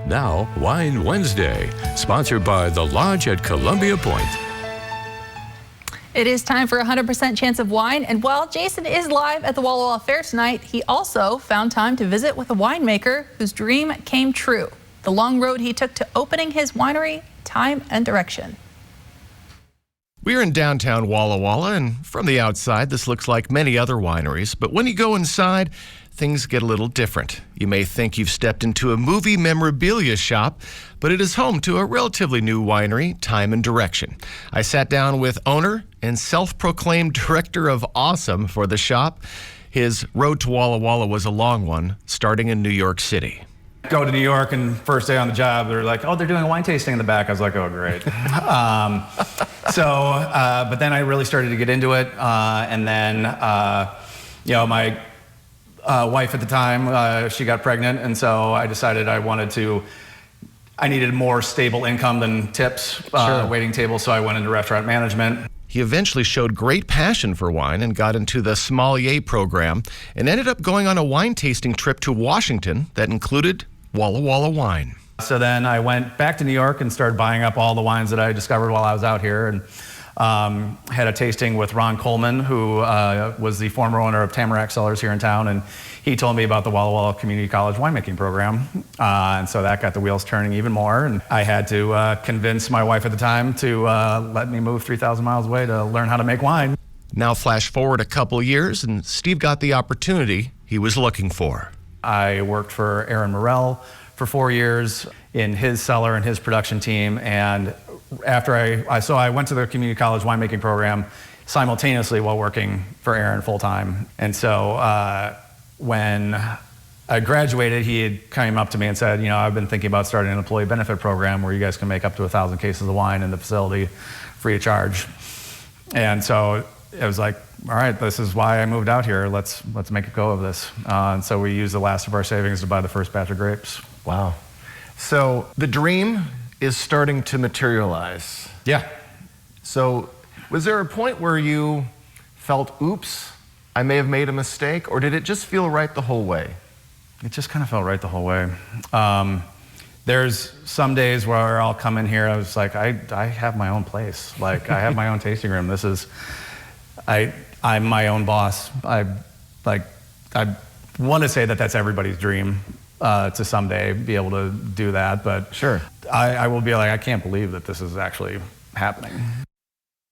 Now, Wine Wednesday, sponsored by The Lodge at Columbia Point. It is time for 100% Chance of Wine, and while Jason is live at the Walla Walla Fair tonight, he also found time to visit with a winemaker whose dream came true. The long road he took to opening his winery, time and direction. We're in downtown Walla Walla, and from the outside, this looks like many other wineries. But when you go inside, things get a little different. You may think you've stepped into a movie memorabilia shop, but it is home to a relatively new winery, Time and Direction. I sat down with owner and self-proclaimed director of awesome for the shop. His road to Walla Walla was a long one, starting in New York City. Go to New York, and first day on the job, they're like, oh, they're doing a wine tasting in the back. I was like, oh, great. But then I really started to get into it. And then, my wife at the time, she got pregnant. And so I decided I needed more stable income than tips, waiting tables. So I went into restaurant management. He eventually showed great passion for wine and got into the sommelier program and ended up going on a wine tasting trip to Washington that included Walla Walla wine. So then I went back to New York and started buying up all the wines that I discovered while I was out here, and had a tasting with Ron Coleman, who was the former owner of Tamarack Cellars here in town, and he told me about the Walla Walla Community College winemaking program, and so that got the wheels turning even more, and I had to convince my wife at the time to let me move 3,000 miles away to learn how to make wine. Now flash forward a couple years, and Steve got the opportunity he was looking for. I worked for Aaron Morrell for 4 years in his cellar and his production team, and after I went to the community college winemaking program simultaneously while working for Aaron full-time. And so when I graduated, he had came up to me and said, I've been thinking about starting an employee benefit program where you guys can make up to 1,000 cases of wine in the facility free of charge. And so it was like, all right, this is why I moved out here. Let's make a go of this. And so we used the last of our savings to buy the first batch of grapes. Wow. So the dream is starting to materialize. Yeah. So was there a point where you felt, oops, I may have made a mistake, or did it just feel right the whole way? It just kind of felt right the whole way. There's some days where I'll come in here, I was like, I have my own place. Like, I have my own tasting room. I'm my own boss. I want to say that that's everybody's dream, to someday be able to do that, but sure, I will be like, I can't believe that this is actually happening.